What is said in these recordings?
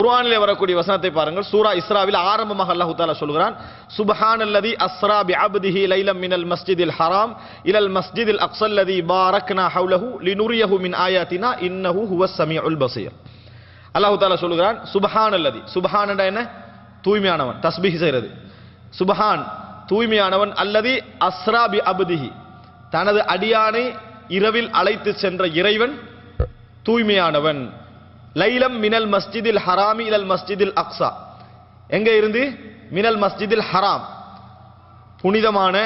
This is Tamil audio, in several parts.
குர்ஆனிலே வரக்கூடிய வசனத்தை பாருங்கள். சூரா இஸ்ராவில் ஆரம்பமாக அல்லாஹ் தஆலா சொல்கிறான், சுப்ஹானல்லதி அஸ்ரா பிஅப்திஹி லைலம் மினல் மஸ்ஜிதில் ஹராம் இலல் மஸ்ஜிதில் அக்ஸல்லதி பாரக்னா ஹவ்லஹு லினுரியஹு மின் ஆயாத்தினா இன்னஹு ஹுவஸ் ஸமீஉல் பஸீர். அல்லாஹ் தஆலா சொல்கிறான், சுப்ஹானல்லதி, சுப்ஹானண்டா என்ன? தூய்மையானவன், தஸ்பீஹ் செய்கிறது. சுப்ஹான் தூய்மையானவன், அல்லதி அஸ்ரா பிஅப்திஹி தனது அடியானை இரவில் அழைத்து சென்ற இறைவன் தூய்மையானவன். லைலம் மினல் மஸ்ஜிதில் ஹராமி இலல் மஸ்ஜிதில் அக்ஸா, எங்க இருந்து? மினல் மஸ்ஜிதில் ஹராம், புனிதமான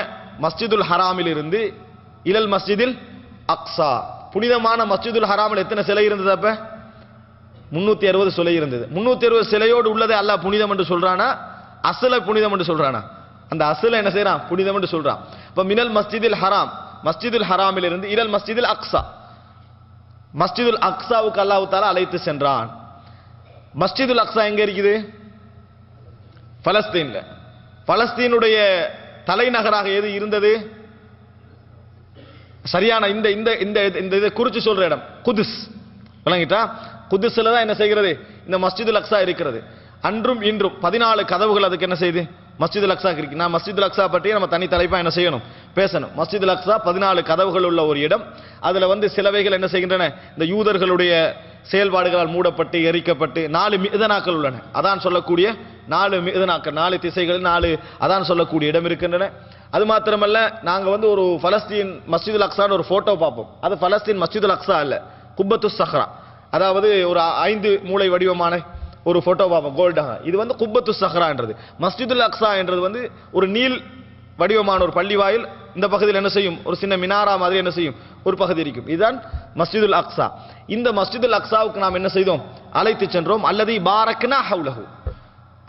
மஸ்ஜிதுல் ஹராமில் இருந்து இலல் மஸ்ஜிதில் அக்ஸா. புனிதமான மஸ்ஜிதுல் ஹராமில் எத்தனை சிலை இருந்தது? அப்ப 360 சிலை இருந்தது. 360 சிலையோடு உள்ளதை அல்லாஹ் புனிதம் என்று சொல்றானா, அசல புனிதம் என்று சொல்றானா? அந்த அசல என்ன செய்யறான்? புனிதம் என்று சொல்றான். இப்ப மினல் மஸ்ஜிதில் ஹராம், மஸ்ஜிதுல் ஹராமில் இருந்து இலல் மஸ்ஜிதில் அக்ஸா, மஸ்ஜிதுல் அக்ஸாவுக்கு அல்லாஹ் தஆலா அழைத்து சென்றான். மஸ்ஜிதுல் அக்ஸா எங்க இருக்குது? பலஸ்தீன்ல. பலஸ்தீனுடைய தலைநகராக எது இருந்தது? சரியான இந்த இந்த இந்த இந்த இதை குறிச்சு சொல்ற இடம் குதுஸ். விளங்கிட்டா? குதுஸ்ல தான் என்ன செய்கிறது? இந்த மஸ்ஜிதுல் அக்ஸா இருக்கிறது. அன்றும் இன்றும் 14 கதவுகள் அதுக்கு என்ன செய்யுது? மஸ்ஜிதுல் அக்ஸா இருக்கு. நான் மஸ்ஜிதுல் அக்ஸா பற்றி நம்ம தனி தலைப்பா என்ன செய்யணும்? பேசணும். மஸ்ஜிதுல் அக்ஸா 14 கதவுகள் உள்ள ஒரு இடம். அதுல சிலவைகள் என்ன செய்கின்றன? இந்த யூதர்களுடைய செயல்பாடுகளால் மூடப்பட்டு எரிக்கப்பட்டு 4 மிதனாக்கள் உள்ளன. அதான் சொல்லக்கூடிய 4 மிதனாக்கள், 4 திசைகளில் 4 அதான் சொல்லக்கூடிய இடம் இருக்கின்றன. அது மாத்திரமல்ல, நாங்க ஒரு பலஸ்தீன் மஸ்ஜிதுல் அக்ஸான்னு ஒரு போட்டோ பார்ப்போம். அது பலஸ்தீன் மஸ்ஜிதுல் அக்ஸா அல்ல, குப்பத்து சஹ்ரா. அதாவது ஒரு 5 மூலை வடிவமான ஒரு போட்டோ பார்ப்போம், கோல்டாக. இது குப்பத்து சஹ்ரா என்றது. மஸ்ஜிதுல் அக்ஸா என்றது ஒரு நீல் வடிவமான ஒரு பள்ளி வாயில். இந்த பகுதியில் என்ன செய்யும்? ஒரு சின்ன மினாரா மாதிரி என்ன செய்யும்? ஒரு பகுதி இருக்கும். இதுதான் மஸ்ஜிதுல் அக்ஸா. இந்த மஸ்ஜிதுல் அக்ஸாவுக்கு நாம் என்ன செய்தோம்? அழைத்து சென்றோம். அல்லது பாரக்னா ஹவ்லஹு,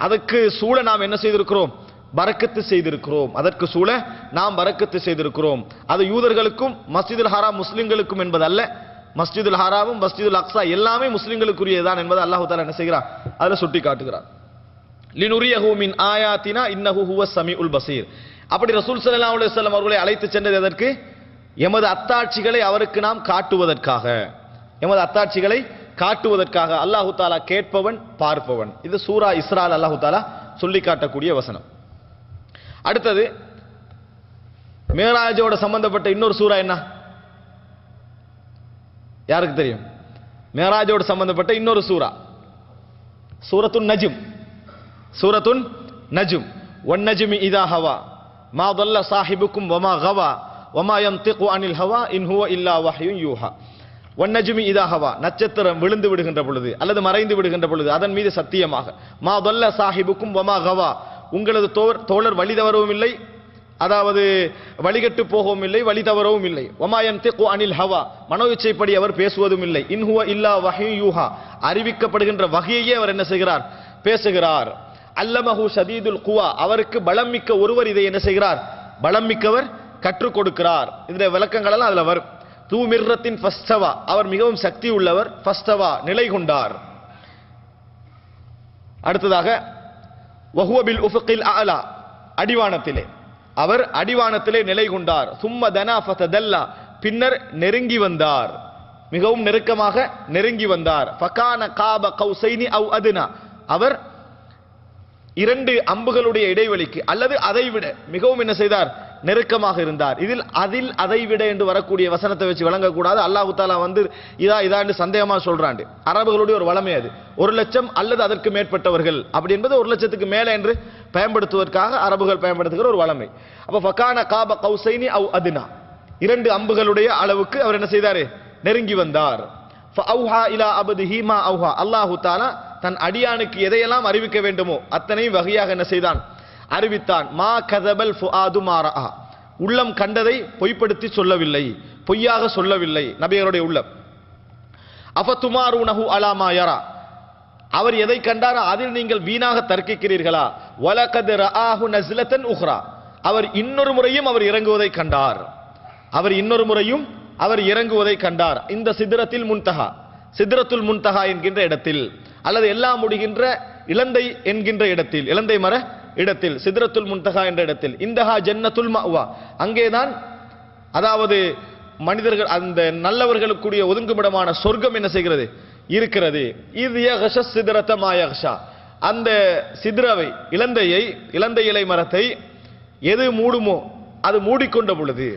அதற்கு சூழ நாம் என்ன செய்திருக்கிறோம்? பரக்கத்து செய்திருக்கிறோம். அதற்கு சூழ நாம் பரக்கத்து செய்திருக்கிறோம். அது யூதர்களுக்கும் மஸ்ஜிதுல் ஹராம் முஸ்லிம்களுக்கும் என்பது அல்ல. மஸ்ஜிதுல் ஹராமும் மஸ்ஜிதுல் அக்ஸா எல்லாமே முஸ்லிம்களுக்குரியதான் என்பது அல்லாஹ் தஆலா என்ன செய்கிறார்? அதுல சுட்டி காட்டுகிறார். லினுரியஹு மின் ஆயாத்தினா இன்னஹு ஹுவஸ் ஸமீஉல் பஸீர். அப்படி ரசூல் ஸல்லல்லாஹு அலைஹி வஸல்லம் அவர்களை அழைத்து சென்றது எதற்கு? எமது அத்தாட்சிகளை அவருக்கு நாம் காட்டுவதற்காக, எமது அத்தாட்சிகளை காட்டுவதற்காக. அல்லாஹ் தஆலா கேட்பவன் பார்ப்பவன். இது சூரா இஸ்ரால் அல்லாஹ் தஆலா சொல்லி காட்டக்கூடிய வசனம். அடுத்தது மேராஜோட சம்பந்தப்பட்ட இன்னொரு சூரா என்ன? யாருக்கு தெரியும்? மேராஜோடு சம்பந்தப்பட்ட இன்னொரு சூரா சூரத்துன் நஜ்ம். சூரத்துன் நஜ்ம். வன் நஜ்மி இதா ஹவா மா ضل صاحبكم وما غوى وما ينطق عن الهوى ان هو الا وحي يوحى. வன் நஜ்மி இதா ஹவா, நட்சத்திரம் விழுந்து விடுகின்ற பொழுது அல்லது மறைந்து விடுகின்ற பொழுது அதன் மீது சத்தியமாக. மா ضل صاحبكم وما غوى, உங்களது தோழர் வழி தவறவும் இல்லை, அதாவது வழிகட்டு போகவும் இல்லை, வழி தவறவும் இல்லை. வமா யன்திகு அனில் ஹவா, மனோ இச்சைப்படி அவர் பேசுவதும் இல்லை. இன் ஹுவ இல்லா வஹ்யு யூஹா, அறிவிக்கப்படுகின்ற வஹ்யையே அவர் என்ன செய்கிறார்? பேசுகிறார். அல்லமஹு ஷதீதுல் குவா, அவருக்கு பலம் மிக்க ஒருவர் இதை என்ன செய்கிறார்? பலம் மிக்கவர் கற்றுக் கொடுக்கிறார். இந்த விளக்கங்கள் எல்லாம் அதுல வரும். தூ மிர்ரத்தின் ஃபஸ்தவா, அவர் மிகவும் சக்தி உள்ளவர். ஃபஸ்தவா, நிலை கொண்டார். அடுத்ததாக வஹுவ பில் உஃபுகில் அலா, அடிவானத்திலே அவர் அடிவானத்திலே நிலை கொண்டார். சும்ம தனா ஃபதல்லா, பின்னர் நெருங்கி வந்தார், மிகவும் நெருக்கமாக நெருங்கி வந்தார். ஃபகான காப கௌசைனி அவ் அத்னா, அவர் 2 அம்புகளுடைய இடைவெளிக்கு அல்லது அதைவிட மிகவும் என்ன செய்தார்? நெருக்கமாக இருந்தார். இதில் அதில் அதைவிட என்று வரக்கூடிய வசனத்தை வச்சு வழங்கக்கூடாது. அல்லாஹ் தஆலா இதா என்று சந்தேகமா சொல்றாண்டு. அரபுகளுடைய ஒரு வளமை அது. 1,00,000 அல்லது அதற்கு மேற்பட்டவர்கள் அப்படி என்பது 1,00,000க்கு மேலே என்று பயன்படுத்துவதற்காக அரபுகள் பயன்படுத்துகிற ஒரு வளமை. அப்ப ஃபகான காப கௌசைனி அவ் அத்னா, 2 அம்புகளுடைய அளவுக்கு அவர் என்ன செய்தாரு? நெருங்கி வந்தார். ஃபஅவ்ஹா இலா அப்திஹி மா அவ்ஹா, அல்லாஹ் தஆலா தன் அடியானுக்கு எதையெல்லாம் அறிவிக்க வேண்டுமோ அத்தனையும் வகையாக என்ன செய்தான்? அறிவித்தான். மா கதபல் ஃபுஆது மா ரஆ, உள்ளம் கண்டதை பொய்ப்படுத்தி சொல்லவில்லை, பொய்யாக சொல்லவில்லை நபியருடைய உள்ளம். அஃபதுமாருனஹு அலா மா யரா, அவர் எதை கண்டாரோ அதில் நீங்கள் வீணாக தர்க்கிக்கிறீர்களா? வலகத் ரஆஹு நஸ்லத்தன் உக்ரா, அவர் இன்னொரு முறையும் அவர் இறங்குவதை கண்டார். அவர் இன்னொரு முறையும் அவர் இறங்குவதை கண்டார். இந்த சித்ரத்தில் முன்தஹா, சித்ரத்துல் முன்தஹா என்கின்ற இடத்தில், அல்லது எல்லாம் முடிகின்ற இலந்தை என்கின்ற இடத்தில், இலந்தை மர இடத்தில், சித்ரத்துல் முன்தஹா என்ற இடத்தில். இந்தஹா ஜன்னத்துல் மஅவா, அங்கேதான் அதாவது மனிதர்கள் அந்த நல்லவர்களுக்குரிய ஒதுங்குமிடமான சொர்க்கம் என்ன செய்கிறது? இருக்கிறது. இது யக்ஷ சித்ரத மா யக்ஷா, அந்த சித்ரவை இலந்தை இலை மரத்தை எது மூடுமோ அது மூடிக்கொண்ட பொழுது,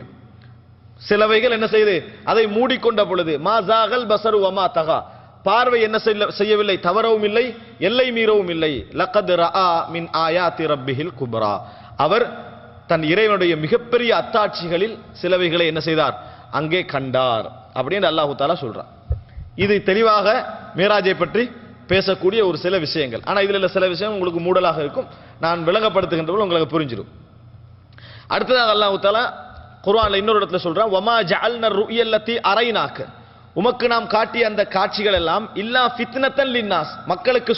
சிலவைகள் என்ன செய்து அதை மூடிக்கொண்ட பொழுது, மா ஜாகல் பஸரு வமா தகா, பார்வை என்ன செய்யவில்லை, தவறவும் இல்லை, எல்லை மீறவும் இல்லை. லகத் ரஆ மின் ஆயாத்தி ரப்பிஹில் குப்ரா, அவர் தன் இறைவனுடைய மிகப்பெரிய அத்தாட்சிகளில் சிலவைகளை என்ன செய்தார், அங்கே கண்டார் அப்படின்னு அல்லாஹ் தஆலா சொல்றார். இது தெளிவாக மேராஜை பற்றி பேசக்கூடிய ஒரு சில விஷயங்கள். ஆனா இதுல சில விஷயம் உங்களுக்கு மூடலாக இருக்கும், நான் விளங்கப்படுத்துகின்றபோது உங்களுக்கு புரிஞ்சிடும். அடுத்ததாக அல்லாஹ் தஆலா குர்ஆன்ல இன்னொரு இடத்துல சொல்றான், வமா ஜஅல்னா ருயல்லதி அரைனாக, உமக்கு நாம் காட்டிய அந்த காட்சிகள் எல்லாம் இல்லா ஃபித்னத்தன் லின்னாஸ், மக்களுக்கு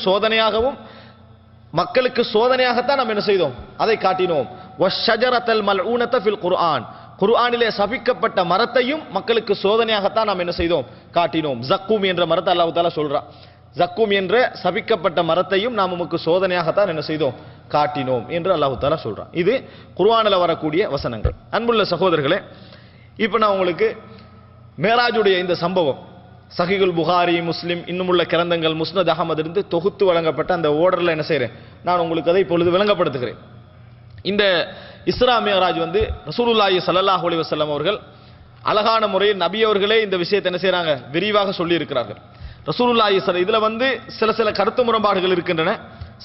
சோதனையாகத்தான் நாம் என்ன செய்தோம், அதை காட்டினோம். வஷ்ஷஜரத்தல் மல்ஊனத ஃபில் குர்ஆன், குர்ஆனிலே சபிக்கப்பட்ட மரத்தையும் மக்களுக்கு சோதனையாகத்தான் நாம் என்ன செய்தோம், காட்டினோம். ஜக்கூம் என்ற மரத்தை அல்லாஹ் தஆலா சொல்றான், ஜக்கூம் என்ற சபிக்கப்பட்ட மரத்தையும் நாம் உமக்கு சோதனையாகத்தான் என்ன செய்தோம், காட்டினோம் என்று அல்லாஹ் தஆலா சொல்றான். இது குர்ஆனில் வரக்கூடிய வசனங்கள். அன்புள்ள சகோதரர்களே, இப்போ நான் உங்களுக்கு மேராஜுடைய இந்த சம்பவம் சஹீஹுல் புகாரி, முஸ்லிம், இன்னுமுள்ள கிரந்தங்கள், முஸ்னத் அஹமது இருந்து தொகுத்து வழங்கப்பட்ட அந்த ஓர்டர்ல என்ன செய்றேன், நான் உங்களுக்கு அதை இப்பொழுது விளங்கப்படுத்துகிறேன். இந்த இஸ்ரா மிஅராஜ் ரசூலுல்லாஹி ஸல்லல்லாஹு அலைஹி வஸல்லம் அவர்கள் அழகான முறையில் நபி அவர்களே இந்த விஷயத்தை என்ன செய்றாங்க, விரிவாக சொல்லி இருக்கிறார்கள். ரசூலுல்லாஹி இதுல சில கருத்து முரண்பாடுகள் இருக்கின்றன,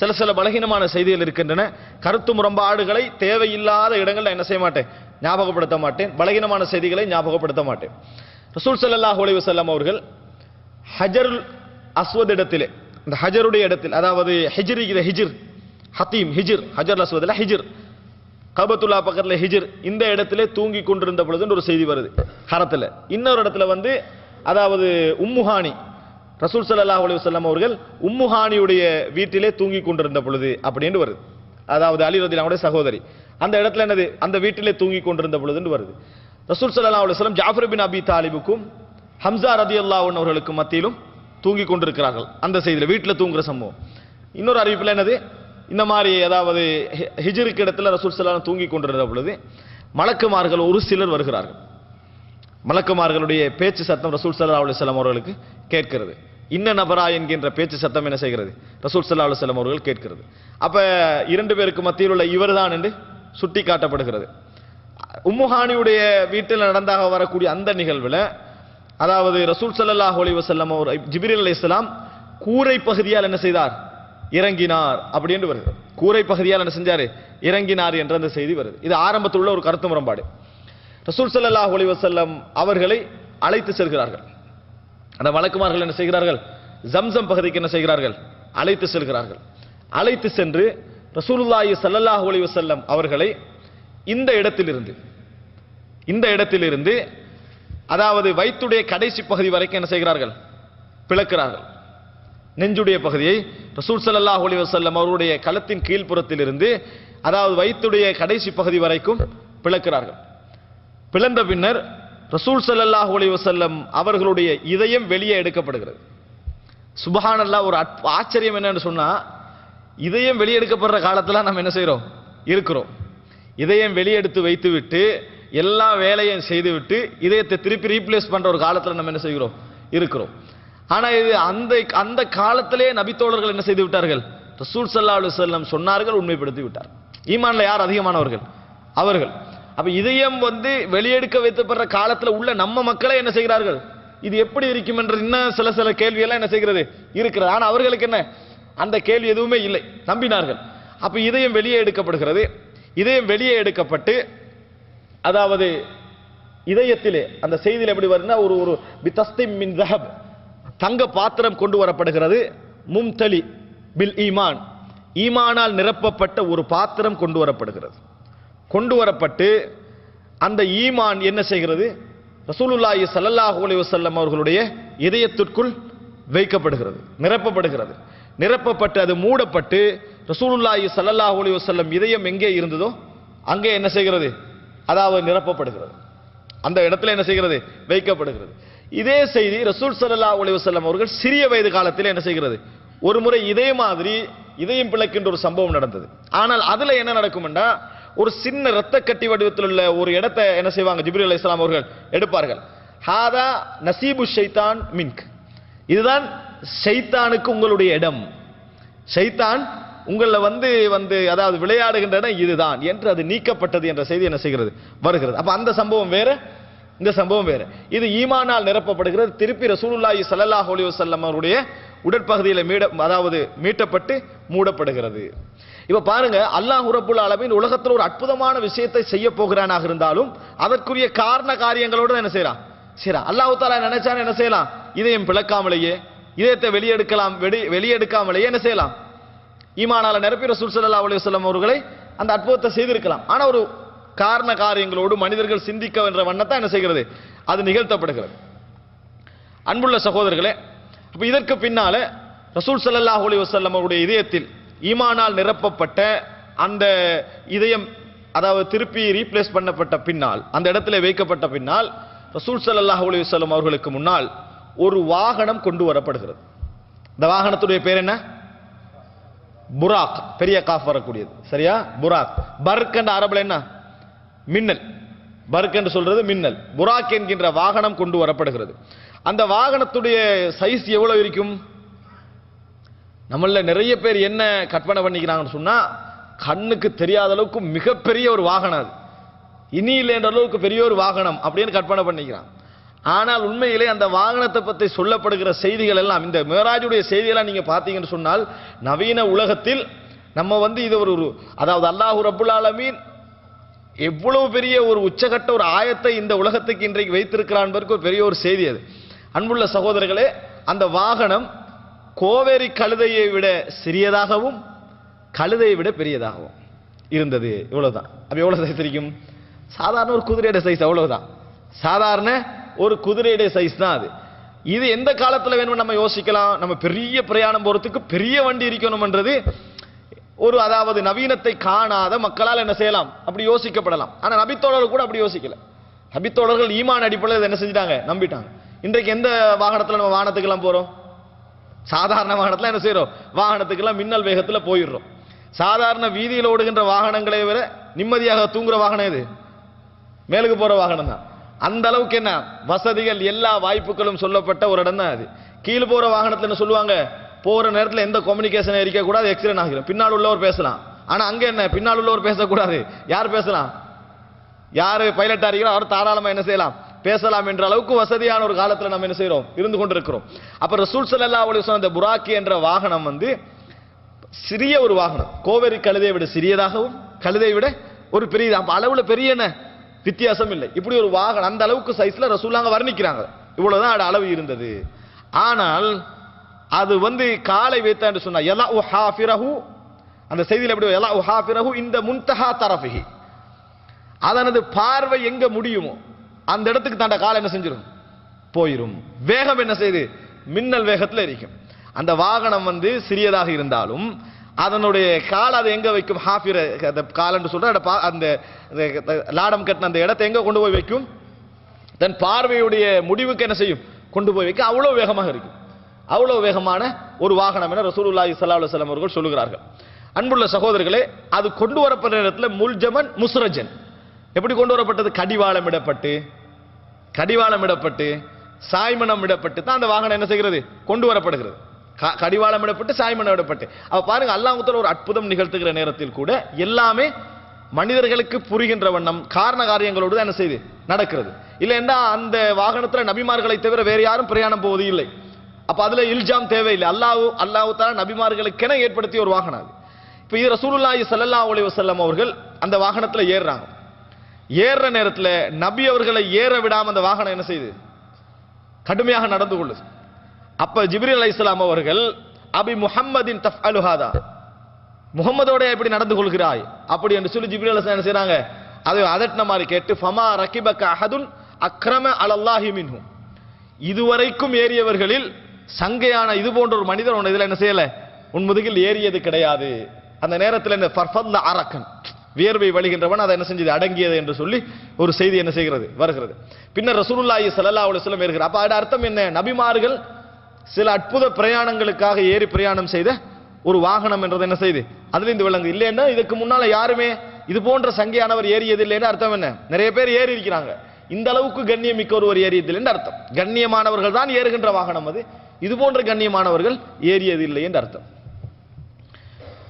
சில பலகீனமான செய்திகள் இருக்கின்றன. கருத்து முரண்பாடுகளை தேவையில்லாத இடங்கள்ல என்ன செய்ய மாட்டேன், ஞாபகப்படுத்த மாட்டேன். பலகீனமான செய்திகளை ஞாபகப்படுத்த மாட்டேன். ரசூல் ஸல்லல்லாஹு அலைஹி வஸல்லம் அவர்கள் ஹஜருல் அஸ்வத் இடத்திலே, இந்த ஹஜருடைய இடத்தில், அதாவது ஹிஜ்ர் ஹத்தீம் ஹிஜ்ர், ஹஜருல் அஸ்வத்ல ஹிஜ்ர், கபத்துல்லா பக்கத்துல ஹிஜ்ர், இந்த இடத்திலே தூங்கி கொண்டிருந்த பொழுது ஒரு செய்தி வருது ஹரத்துல. இன்னொரு இடத்துல அதாவது உம்முஹானி, ரசூல் ஸல்லல்லாஹு அலைஹி வஸல்லம் அவர்கள் உம்முஹானியுடைய வீட்டிலே தூங்கி கொண்டிருந்த பொழுது அப்படின்னு வருது. அதாவது அலி ரலியல்லாஹு அன்ஹுடைய சகோதரி, அந்த இடத்துல என்னது, அந்த வீட்டிலே தூங்கி கொண்டிருந்த பொழுதுன்னு வருது. ரசூல் ஸல்லல்லாஹு அலைஹி வஸல்லம் ஜாஃபர் பின் அபி தாலிபுக்கும் ஹம்சா ரலியல்லாஹு அன்ஹு அவர்களுக்கும் மத்தியிலும் தூங்கி கொண்டிருக்கிறார்கள். அந்த செய்தியில வீட்டில் தூங்குற சம்பவம். இன்னொரு அறிவிப்பில் என்னது, இந்த மாதிரி அதாவது ஹிஜ்ருக்கு இடத்துல ரசூல் ஸல்லல்லாஹு அலைஹி வஸல்லம் தூங்கி கொண்டிருந்த பொழுது மலக்குமார்கள் ஒரு சிலர் வருகிறார்கள். மலக்குமார்களுடைய பேச்சு சத்தம் ரசூல் ஸல்லல்லாஹு அலைஹி வஸல்லம் அவர்களுக்கு கேட்கிறது. இன்ன நபரா என்கின்ற பேச்சு சத்தம் என்ன செய்கிறது, ரசூல் ஸல்லல்லாஹு அலைஹி வஸல்லம் அவர்கள் கேட்கிறது. அப்ப இரண்டு பேருக்கு மத்தியில் உள்ள இவர்தான் என்று சுட்டி காட்டப்படுகிறது. உம்முஹானியுடைய வீட்டில் நடந்தாக வரக்கூடிய அந்த நிகழ்வுல, அதாவது ரசூல் ஸல்லல்லாஹு அலைஹி வஸல்லம் அவர் ஜிப்ரீல் அலைஹிஸ்ஸலாம் கூரை பகுதியால் என்ன செய்தார், இறங்கினார் அப்படி என்று வருது. கூரை பகுதியால் என்ன செஞ்சாரு, இறங்கினார் என்ற அந்த செய்தி வருது. இது ஆரம்பத்தில் உள்ள ஒரு கருத்து முரண்பாடு. ரசூல் ஸல்லல்லாஹு அலைஹி வஸல்லம் அவர்களை அழைத்து செல்கிறார்கள். அந்த மலக்குமார்கள் என்ன செய்கிறார்கள், ஜம்சம் பகுதிக்கு என்ன செய்கிறார்கள், அழைத்து செல்கிறார்கள். அழைத்து சென்று ரசூலுல்லாஹி ஸல்லல்லாஹு அலைஹி வஸல்லம் அவர்களை இந்த இடத்திலிருந்து அதாவது வயிற்றுடைய கடைசி பகுதி வரைக்கும் என்ன செய்கிறார்கள், பிளக்கிறார்கள். நெஞ்சுடைய பகுதியை ரசூல் ஸல்லல்லாஹு அலைஹி வஸல்லம் அவருடைய களத்தின் கீழ்ப்புறத்திலிருந்து அதாவது வயிற்றுடைய கடைசி பகுதி வரைக்கும் பிளக்கிறார்கள். பிளந்த பின்னர் ரசூல் ஸல்லல்லாஹு அலைஹி வஸல்லம் அவர்களுடைய இதயம் வெளியே எடுக்கப்படுகிறது. சுப்ஹானல்லாஹ், ஒரு ஆச்சரியம் என்னன்னு சொன்னா, இதயம் வெளியே எடுக்கப்படுற காலத்துல நம்ம என்ன செய்றோம், இருக்கிறோம். இதயம் வெளியெடுத்து வைத்துவிட்டு எல்லா வேலையும் செய்துவிட்டு இதயத்தை திருப்பி ரீப்ளேஸ் பண்ற ஒரு காலத்துல நம்ம என்ன செய்கிறோம், இருக்கிறோம். ஆனா இது அந்த காலத்திலே நபித்தோழர்கள் என்ன செய்து விட்டார்கள், ரசூல் ஸல்லல்லாஹு அலைஹி வஸல்லம் சொன்னார்கள், உண்மைப்படுத்தி விட்டார். ஈமான்ல யார் அதிகமானவர்கள், அவர்கள். அப்ப இதயம் வெளியெடுக்க வைத்தப்படுற காலத்துல உள்ள நம்ம மக்களை என்ன செய்கிறார்கள், இது எப்படி இருக்கும் என்ற இன்னும் சில கேள்வியெல்லாம் என்ன செய்கிறது, இருக்கிறது. ஆனா அவர்களுக்கு என்ன, அந்த கேள்வி எதுவுமே இல்லை, நம்பினார்கள். அப்ப இதயம் வெளியே எடுக்கப்படுகிறது. இதயம் வெளியே எடுக்கப்பட்டு அதாவது இதயத்திலே அந்த செய்தியில் எப்படி வருதுன்னா, ஒரு பிதஸ்திம் மின் ذهب, தங்க பாத்திரம் கொண்டு வரப்படுகிறது. மும்தலி பில் ஈமான், ஈமானால் நிரப்பப்பட்ட ஒரு பாத்திரம் கொண்டு வரப்படுகிறது. கொண்டு வரப்பட்டு அந்த ஈமான் என்ன செய்கிறது, ரசூலுல்லாஹி ஸல்லல்லாஹு அலைஹி வஸல்லம் அவர்களுடைய இதயத்திற்குள் வைக்கப்படுகிறது, நிரப்பப்படுகிறது. நிரப்பப்பட்டு அது மூடப்பட்டு ரசூலுல்லாஹி ஸல்லல்லாஹு அலைஹி வஸல்லம் இதயம் எங்கே இருந்ததோ அங்கே என்ன செய்கிறது, அதாவது நிரப்பப்படுகிறது. அந்த இடத்துல என்ன செய்கிறது, வைக்கப்படுகிறது. இதே செய்தி ரசூல் ஸல்லல்லாஹு அலைஹி வஸல்லம் அவர்கள் சிறிய வயது காலத்தில் என்ன செய்கிறது, ஒரு முறை இதே மாதிரி இதயம் பிளக்கின்ற ஒரு சம்பவம் நடந்தது. ஆனால் அதுல என்ன நடக்கும்னா, ஒரு சின்ன இரத்த கட்டி வடிவத்தில் உள்ள ஒரு இடத்தை என்ன செய்வாங்க, ஜிப்ரீல் அலைஹிஸ்ஸலாம் அவர்கள் எடுப்பார்கள். ஹாதா நசீபு ஷைத்தான் மின்க், இதுதான் ஷைத்தானுக்கு உங்களுடைய இடம், ஷைத்தான் உங்கள வந்து அதாவது விளையாடுகின்ற இடம் இதுதான் என்று அது நீக்கப்பட்டது என்ற செய்தி என்ன செய்கிறது, வருகிறது. அப்ப அந்த சம்பவம் வேற, இந்த சம்பவம் வேற. இது ஈமானால் நிரப்பப்படுகிறது. திருப்பி ரசூலுல்லாஹி ஸல்லல்லாஹு அலைஹி வஸல்லம் அவருடைய உடற்பகுதியில அதாவது மீட்டப்பட்டு மூடப்படுகிறது. இப்ப பாருங்க, அல்லாஹ் ரப்பல் ஆலமீன் உலகத்தில் ஒரு அற்புதமான விஷயத்தை செய்ய போகிறானாக இருந்தாலும் அதற்குரிய காரண காரியங்களோடு என்ன செய்யறான், சரி அல்லாஹ் தஆலா நினைச்சானே என்ன செய்யலாம், இதயம் பிளக்காமலேயே, இதயத்தை வெளியெடுக்காமலேயே என்ன செய்யலாம், ஈமானால நிரப்பி ரசூல் ஸல்லல்லாஹு அலைஹி வஸல்லம் அவர்களை அந்த அற்புதத்தை செய்திருக்கலாம். ஆனா ஒரு காரண காரியங்களோடு மனிதர்கள் சிந்திக்க என்ற வண்ணத்தை என்ன செய்கிறது, அது நிகழ்த்தப்படுகிறது. அன்புள்ள சகோதரர்களே, அப்ப இதற்கு பின்னால ரசூல் ஸல்லல்லாஹு அலைஹி வஸல்லம் அவருடைய இதயத்தில் ஈமானால் நிரப்பப்பட்ட அந்த இதயம் அதாவது திருப்பி ரீப்ளேஸ் பண்ணப்பட்ட பின்னால், அந்த இடத்துல வைக்கப்பட்ட பின்னால் ரசூல் ஸல்லல்லாஹு அலைஹி வஸல்லம் அவர்களுக்கு முன்னால் ஒரு வாகனம் கொண்டு வரப்படுகிறது. இந்த வாகனத்துடைய பேர் என்ன, புராக், பெரிய காஃப் வரக்கூடியது, சரியா, புராக். பர்க் என்ற அரபுல என்ன, மின்னல், பர்க் என்று சொல்றது மின்னல். புராக் என்கின்ற வாகனம் கொண்டு வரப்படுகிறது. அந்த வாகனத்துடைய சைஸ் எவ்வளவு இருக்கும், நம்மள நிறைய பேர் என்ன கற்பனை பண்ணிக்கிறாங்கன்னு சொன்னா, கண்ணுக்கு தெரியாத அளவுக்கு மிகப்பெரிய ஒரு வாகனம், அது இனி இல்லைன்ற அளவுக்கு பெரிய ஒரு வாகனம் அப்படின்னு கற்பனை பண்ணிக்கிறான். ஆனால் உண்மையிலே அந்த வாகனத்தை பற்றி சொல்லப்படுகிற செய்திகள் எல்லாம், இந்த மேராஜுடைய செய்தியெல்லாம் நீங்க பார்த்தீங்கன்னு சொன்னால், நவீன உலகத்தில் நம்ம வந்து இது ஒரு அதாவது அல்லாஹ் ரப்புல் ஆலமீன் எவ்வளவு பெரிய ஒரு உச்சகட்ட ஒரு ஆயத்தை இந்த உலகத்துக்கு இன்றைக்கு வைத்திருக்கிறான் என்பதற்கு ஒரு பெரிய ஒரு செய்தி அது. அன்புள்ள சகோதரர்களே, அந்த வாகனம் கோவேரி கழுதையை விட சிறியதாகவும் கழுதையை விட பெரியதாகவும் இருந்தது. இவ்வளவுதான். அப்ப எவ்வளவு சைஸ் இருக்கும், சாதாரண ஒரு குதிரையோட சைஸ், அவ்வளவுதான். சாதாரண ஒரு குதிரையுடைய சைஸ் தான் அது. இது எந்த காலத்துல வேணும் நம்ம யோசிக்கலாம், நம்ம பெரிய பிரயாணம் போறதுக்கு பெரிய வண்டி இருக்கணும்ன்றது ஒரு அதாவது நவீனத்தை காணாத மக்களால் என்ன செய்யலாம், அப்படி யோசிக்கப்படலாம். ஆனா நபித்தோழர்கள் கூட அப்படி யோசிக்கல. நபித்தோழர்கள் ஈமான் அடிப்படையில் என்ன செஞ்சிட்டாங்க, நம்பிட்டாங்க. இன்றைக்கு எந்த வாகனத்துல நம்ம வாகனத்துக்கெல்லாம் போறோம், சாதாரண வாகனத்துல என்ன செய்யறோம், வாகனத்துக்கெல்லாம் மின்னல் வேகத்துல போயிடுறோம். சாதாரண வீதியில் ஓடுகின்ற வாகனங்களை விட நிம்மதியாக தூங்குற வாகனம் எது, மேலுக்கு போற வாகனம் தான். அந்த அளவுக்கு என்ன வசதிகள், எல்லா வாய்ப்புகளும் சொல்லப்பட்ட ஒரு இடம் தான் அது. கீழே போற வாகனத்துல என்ன சொல்லுவாங்க, போற நேரத்தில் எந்த கம்யூனிகேஷன் இருக்க கூடாது, எக்ஸிடென்ட் ஆகிரும். பின்னால் உள்ளவர் பேசலாம், ஆனா அங்க என்ன, பின்னால் உள்ளவர் பேசக்கூடாது. யார் பேசலாம், யாரு பைலட்டா இருக்கிறோம் அவர் தாராளமா என்ன செய்யலாம், பேசலாம் என்ற அளவுக்கு வசதியான ஒரு காலத்துல நம்ம என்ன செய்யறோம், இருந்து கொண்டிருக்கிறோம். அப்ப ரசூல் ஸல்லல்லாஹு அலைஹி வஸல்லம் அந்த புராக்கி என்ற வாகனம் வந்து சிறிய ஒரு வாகனம், கோவேரி கழுதையை விட சிறியதாகவும் கழுதையை விட ஒரு பெரிய, அப்ப அளவுல பெரிய என்ன வித்தியாசம் இல்லை. இப்படி ஒரு வாகனம் அந்த அளவுக்கு சைஸ்ல ரசூலுல்லாஹ் வர்ணிக்கிறாங்க. இவ்வளவுதான் அது அளவு இருந்தது. ஆனால் அது வந்து காலை வைத்தா என்று சொன்னா யலா ஹாஃபிரஹு, அந்த செய்தியில் எப்படி யலா ஹாஃபிரஹு இந்த முன்தஹா தரஃபிஹி, அதனது பார்வை எங்க முடியுமோ அந்த இடத்துக்கு தாண்ட காலை என்ன செஞ்சிடும், போயிரும். வேகம் என்ன செய்து, மின்னல் வேகத்தில் இருக்கும். அந்த வாகனம் வந்து சிறியதாக இருந்தாலும் அதனுடைய கால் அதை எங்க வைக்கும், ஹாஃபிர கால் என்று சொல்ற அந்த லாடம் கட்டின அந்த இடத்தை எங்க கொண்டு போய் வைக்கும், தன் பார்வையுடைய முடிவுக்கு என்ன செய்யும், கொண்டு போய் வைக்க. அவ்வளவு வேகமாக இருக்கும். அவ்வளவு வேகமான ஒரு வாகனம் என ரசூலுல்லாஹி ஸல்லல்லாஹு அலைஹி வஸல்லம் அவர்கள் சொல்லுகிறார்கள். அன்புள்ள சகோதரர்களே, அது கொண்டு வரப்பட்ட நேரத்தில் முல்ஜமன் முஸ்ரஜன், எப்படி கொண்டு வரப்பட்டது, கடிவாளம் இடப்பட்டு சாய்மனம் இடப்பட்டு தான் அந்த வாகனம் என்ன செய்கிறது, கொண்டு வரப்படுகிறது. கடிவாளம் இடப்பட்டு சாய்மனம் இடப்பட்டு. அப்ப பாருங்க, அல்லாஹ் ஒரு அற்புதம் நிகழ்த்துகிற நேரத்தில் கூட எல்லாமே மனிதர்களுக்கு புரிகின்ற வண்ணம் காரண காரியங்களோடு தான் என்ன செய்து நடக்கிறது. இல்லைன்னா அந்த வாகனத்துல நபிமார்களை தவிர வேறு யாரும் பிரயாணம் போவது இல்லை. அப்ப அதுல இல்ஜாம் தேவையில்லை. அல்லாஹ் தஆலா நபிமார்களுக்கென ஏற்படுத்திய ஒரு வாகனம் அது. இப்ப இது ரசூலுல்லாஹி ஸல்லல்லாஹு அலைஹி வஸல்லம் அவர்கள் அந்த வாகனத்துல ஏறுறாங்க. ஏறுற நேரத்துல நபி அவர்களை ஏற விடாம அந்த வாகனம் என்ன செய்யுது, கடுமையாக நடந்து கொள்ளுது. அப்ப ஜிப்ரீல் அலைஹிஸ்ஸலாம் அவர்கள் அபி முஹம்மதின் தஃஅலு ஹாதா, முகமதோட எப்படி நடந்து கொள்கிறாய் அப்படி என்று சொல்லி ஜிப்ரீல் அலைஹிஸ்ஸலாம் என்ன செய்றாங்க, அதை அதட்டின மாதிரி கேட்டு ஃபமா ரகிபக அஹதுன் அக்ரம அலல்லாஹி மின்ஹு, இதுவரைக்கும் ஏறியவர்களில் சங்கையான இது போன்ற ஒரு மனிதர் உன் இதுல என்ன செய்யல, உன் முதுகில் ஏறியது கிடையாது. அந்த நேரத்தில் என்ன ஃபர்ஃபத்ல அரக்கன், வியர்வை வழிகின்றவன் அதை என்ன செஞ்சது, அடங்கியது என்று சொல்லி ஒரு செய்தி என்ன செய்கிறது, வருகிறது. பின்னர் ரசூலுல்லாஹி ஸல்லல்லாஹு அலைஹி வஸல்லம் ஏறுகிறார். அப்ப அதோட அர்த்தம் என்ன, நபிமார்கள் சில அற்புத பிரயாணங்களுக்காக ஏறி பிரயாணம் செய்த ஒரு வாகனம் என்றது என்ன செய்து அதுல இந்த விலங்கு. இல்லைன்னா இதுக்கு முன்னால யாருமே இது போன்ற சங்கையானவர் ஏறியது இல்லைன்னு அர்த்தம் என்ன, நிறைய பேர் ஏறி இருக்கிறாங்க, இந்த அளவுக்கு கண்ணியம் மிக்க ஒருவர் ஏறியதில்லை என்று அர்த்தம். கண்ணியமானவர்கள் தான் ஏறுகின்ற வாகனம் அது. இது போன்ற கண்ணியமானவர்கள் ஏறியது இல்லை என்று அர்த்தம்.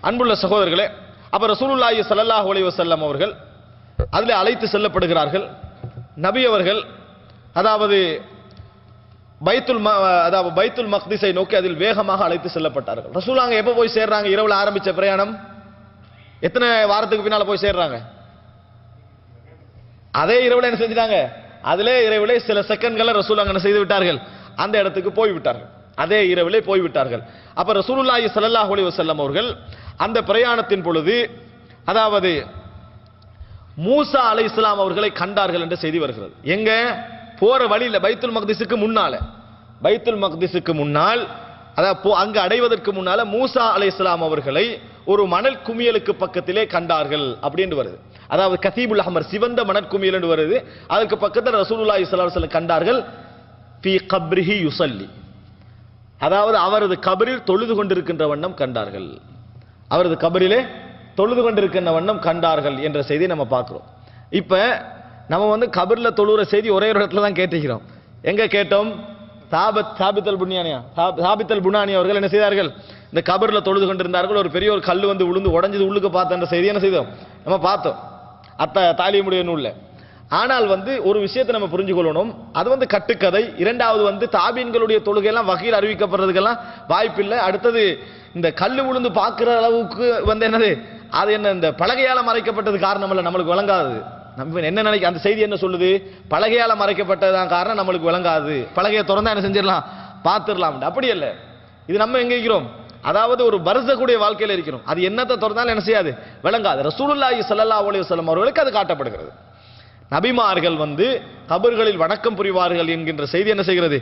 அன்புள்ள சகோதரர்களே, அப்ப ரசூலுல்லாஹி ஸல்லல்லாஹு அலைஹி வஸல்லம் அவர்கள் அதிலே அழைத்து செல்லப்படுகிறார்கள். நபி அவர்கள் அதாவது பைத்துல் மக்திஸை நோக்கி அதில் வேகமாக அழைத்து செல்லப்பட்டார்கள். ரசூலுல்லாஹ் எப்ப போய் சேர்றாங்க? இரவுல ஆரம்பிச்ச பிரயாணம் எத்தனை வாரத்துக்கு பின்னால போய் சேர்றாங்க? அதே இரவுல என்ன செஞ்சிட்டாங்க? அதிலே இரவிலே சில செகண்ட்களை ரசூலுல்லாஹ் என்ன செய்து விட்டார்கள்? அந்த இடத்துக்கு போய் விட்டார்கள். அதே இரவிலே போய் விட்டார்கள். அப்ப ரசூலுல்லாஹி ஸல்லல்லாஹு அலைஹி வஸல்லம் அவர்கள் அந்த பிரயாணத்தின் பொழுது அதாவது மூசா அலைஹிஸ்ஸலாம் அவர்களை கண்டார்கள் என்ற செய்தி வருகிறது. எங்க போற வழியில பைத்துல் மக்திஸுக்கு முன்னால் அதாவது அங்கு அடைவதற்கு முன்னால மூசா அலைஹிஸ்ஸலாம் அவர்களை ஒரு மணல் குமியலுக்கு பக்கத்திலே கண்டார்கள் அப்படின்னு வருது. அதாவது கதீபுல் அஹ்மர் சிவந்த மணற்குமியல் என்று வருது. அதுக்கு பக்கத்தில் ரசூலுல்லாஹி ஸல்லல்லாஹு அலைஹி வஸல்லம் கண்டார்கள். ஃபீ கப்ரிஹி யுஸல்லி, அதாவது அவரது கபரில் தொழுது கொண்டிருக்கின்ற வண்ணம் கண்டார்கள். அவரது கபரிலே தொழுது கொண்டிருக்கின்ற வண்ணம் கண்டார்கள் என்ற செய்தி நம்ம பார்க்கிறோம். இப்ப நம்ம கபர்ல தொழுகிற செய்தி ஒரே ஒரு இடத்துல தான் கேட்டிருக்கிறோம். எங்க கேட்டோம்? சாபித்தல் புனானி அவர்கள் என்ன செய்தார்கள்? இந்த கபர்ல தொழுது கொண்டிருந்தார்கள். ஒரு பெரிய ஒரு கல் விழுந்து உடைஞ்சது உள்ளுக்கு பார்த்த அந்த செய்தி என்ன செய்தோம்? நம்ம பார்த்தோம் தாலிமுடைய நூல்ல. ஆனால் ஒரு விஷயத்தை நம்ம புரிஞ்சு கொள்ளணும். அது கட்டுக்கதை. இரண்டாவது தாபீன்களுடைய தொழுகையெல்லாம் வகையில் அறிவிக்கப்படுறதுக்கெல்லாம் வாய்ப்பில்லை. அடுத்தது இந்த கல்லு விழுந்து பார்க்கிற அளவுக்கு என்னது அது என்ன இந்த பலகையால மறைக்கப்பட்டது காரணம் அல்ல, நம்மளுக்கு விளங்காது. நம்ம என்ன நினைக்க அந்த செய்தி என்ன சொல்லுது? பலகையால மறைக்கப்பட்டதான் காரணம், நம்மளுக்கு விளங்காது. பலகையை திறந்தா என்ன செஞ்சிடலாம்? பார்த்துடலாம். அப்படி அல்ல. இது நம்ம எங்க இருக்கிறோம்? அதாவது ஒரு வருஷக்கூடிய வாழ்க்கையில இருக்கிறோம். அது என்னத்தை திறந்தாலும் என்ன செய்யாது? விளங்காது. ரசூலுல்லாஹி ஸல்லல்லாஹு அலைஹி வஸல்லம் அவர்களுக்கு அது காட்டப்படுகிறது. நபிமார்கள் கபர்களில் வணக்கம் புரிவார்கள் என்கின்ற செய்தி என்ன செய்கிறது?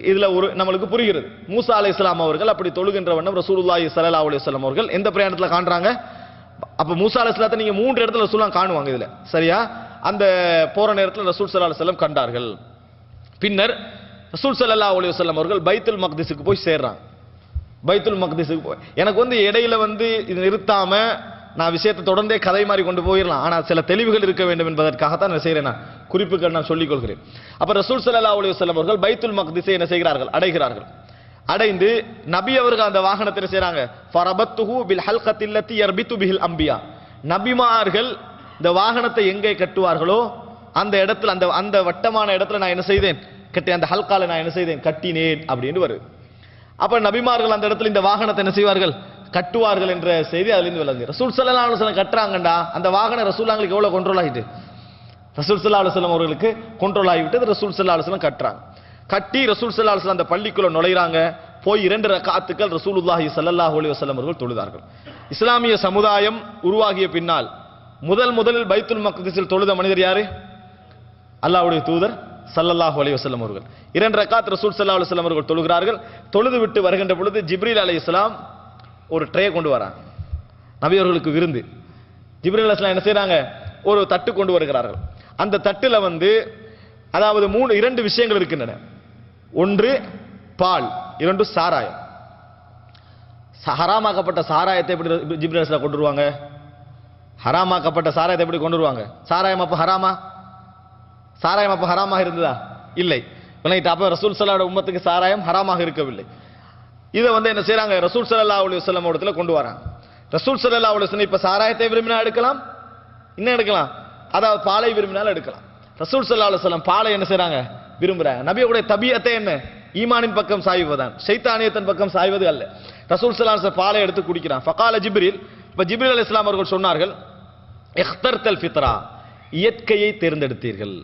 இதுல நம்மளுக்கு புரிகிறது. மூசா அலைஹிஸ்ஸலாம் அவர்கள் அப்படி தொழுகின்ற வண்ணம் ரசூலுல்லாஹி ஸல்லல்லாஹு அலைஹி வஸல்லம் அவர்கள் எந்த பிரயாணத்துல காண்றாங்க? அப்ப மூசா அலைஹிஸ்ஸலாத்தை நீங்க 3 இடத்துல ரசூலுல்லாஹ் காணுவாங்க இதுல, சரியா? அந்த போற நேரத்தில் ரசூல் ஸல்லல்லாஹு அலைஹி வஸல்லம் கண்டார்கள். பின்னர் ரசூல் ஸல்லல்லாஹு அலைஹி வஸல்லம் அவர்கள் பைத்துல் மக்திஸுக்கு போய் சேர்றாங்க. பைத்துல் மக்திஸுக்கு போய் எனக்கு இடையில இது நிறுத்தாம நான் விஷயத்தை தொடர்ந்தே கதை மாதிரி கொண்டு போயிடலாம். ஆனால் சில தெளிவுகள் இருக்க வேண்டும் என்பதற்காகத்தான் என்ன செய்கிறேன், குறிப்புகள் நான் சொல்லிக் கொள்கிறேன். அப்ப ரசூல் ஸல்லல்லாஹு அலைஹி வஸல்லம் அவர்கள் பைத்துல் மக்திஸை என்ன செய்கிறார்கள்? அடைகிறார்கள். அடைந்து நபி அவர்கள் அந்த வாகனத்தை செய்றாங்க. ஃபரபத்துஹு பில் ஹல்கத்தில்லதி யர்பிது பிஹில் அம்பியா, நபிமார்கள் இந்த வாகனத்தை எங்கே கட்டுவார்களோ அந்த இடத்துல அந்த வட்டமான இடத்துல நான் என்ன செய்தேன்? கட்டி அந்த ஹல்கால நான் என்ன செய்தேன்? கட்டினேன் அப்படின்னு வருது. அப்ப நபிமார்கள் அந்த இடத்துல இந்த வாகனத்தை என்ன செய்வார்கள்? கட்டுவார்கள் என்ற செய்தி அதிலிருந்து விளங்குது. ரசூல் ஸல்லல்லாஹு அலைஹி வஸல்லம் கட்டுறாங்கடா, அந்த வாகனம் ரசூலுல்லாஹ்ங்களுக்கு எவ்வளவு கண்ட்ரோல் ஆகிட்டு? ரசூல் ஸல்லல்லாஹு அலைஹி வஸல்லம் அவர்களுக்கு கண்ட்ரோல் ஆகிவிட்டது. ரசூல் ஸல்லல்லாஹு அலைஹி வஸல்லம் கட்டுறாங்க. கட்டி ரசூல் ஸல்லல்லாஹு அலைஹி வஸல்லம் அந்த பள்ளிக்குள்ள நுழைறாங்க. போய் 2 ரக்காத்துக்கள் ரசூலுல்லாஹி ஸல்லல்லாஹு அலைஹி வஸல்லம் அவர்கள் தொழுதார்கள். இஸ்லாமிய சமுதாயம் உருவாகிய பின்னால் முதலில் பைத்துல் மக்திஸில் தொழுத மனிதர் யாரு? அல்லாஹ்வுடைய தூதர் ஸல்லல்லாஹு அலைஹி வஸல்லம் அவர்கள். 2 ரக்காத் ரசூல் ஸல்லல்லாஹு அலைஹி வஸல்லம் அவர்கள் தொழுகிறார்கள். தொழுது விட்டு வருகின்ற பொழுது ஜிப்ரீல் அலைஹிஸ்ஸலாம் ஒரு ட்ரே கொண்டு வராங்க, நபி அவர்களுக்கு விருந்து. ஜிப்ரீல் அலைஹிஸ்ஸலாம் என்ன செய்றாங்க? ஒரு தட்டு கொண்டு வருகிறார்கள். அந்த தட்டுல அதாவது 2 விஷயங்கள் இருக்கின்றன. ஒன்று பால், 2 சாராயம். ஹராமாக்கப்பட்ட சாராயத்தை எப்படி ஜிப்ரீல் அலைஹிஸ்ஸலாம் கொண்டு வருவாங்க? ஹராமாக்கப்பட்ட சாராயத்தை எப்படி கொண்டு வருவாங்க? சாராயம் அப்ப ஹராமாக இருந்ததா? இல்லை. அப்ப ரசூல் ஸல்லல்லாஹு உம்மத்துக்கு சாராயம் ஹராமாக இருக்கவில்லை. இதை என்ன செய்றாங்க? ரசூல் ஸல்லல்லாஹு அலைஹி வஸல்லம் இடத்துல கொண்டு வராங்க. ரசூல் ஸல்லல்லாஹு அலைஹி வஸல்லம் இப்ப சாராயத்தை விரும்பினா எடுக்கலாம், என்ன எடுக்கலாம்? அதாவது பாலை விரும்பினாலும் எடுக்கலாம். ரசூல் ஸல்லல்லாஹு அலைஹி வஸல்லம் பாலை என்ன செய்றாங்க? விரும்புறாங்க. நபியுடைய தபியத்தை என்ன? ஈமானின் பக்கம் சாய்வதுதான், ஷைத்தானியத்தின் பக்கம் சாய்வது அல்ல. ரசூல் ஸல்லல்லாஹு அலைஹி வஸல்லம் பாலை எடுத்து குடிக்கிறான். ஃபகால ஜிப்ரீல், இப்ப ஜிப்ரீல் அலைஹிஸ்ஸலாம் அவர்கள் சொன்னார்கள், இக்தர்தல் ஃபித்ரா, இயற்கையை தேர்ந்தெடுத்தீர்கள்.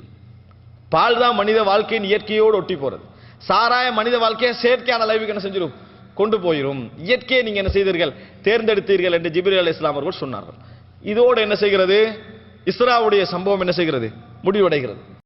பால் தான் மனித வாழ்க்கையின் இயற்கையோடு ஒட்டி போறது. சாராயம் மனித வாழ்க்கையை செயற்கையான லைவுக்கு என்ன செஞ்சிடும்? கொண்டு போயிரும். இயற்கையை நீங்க என்ன செய்தீர்கள்? தேர்ந்தெடுத்தீர்கள் என்று ஜிப்ரீல் அலைஹிஸ்ஸலாம் அவர்கள் சொன்னார்கள். இதோடு என்ன செய்கிறது? இஸ்ராவுடைய சம்பவம் என்ன செய்கிறது? முடிவடைகிறது.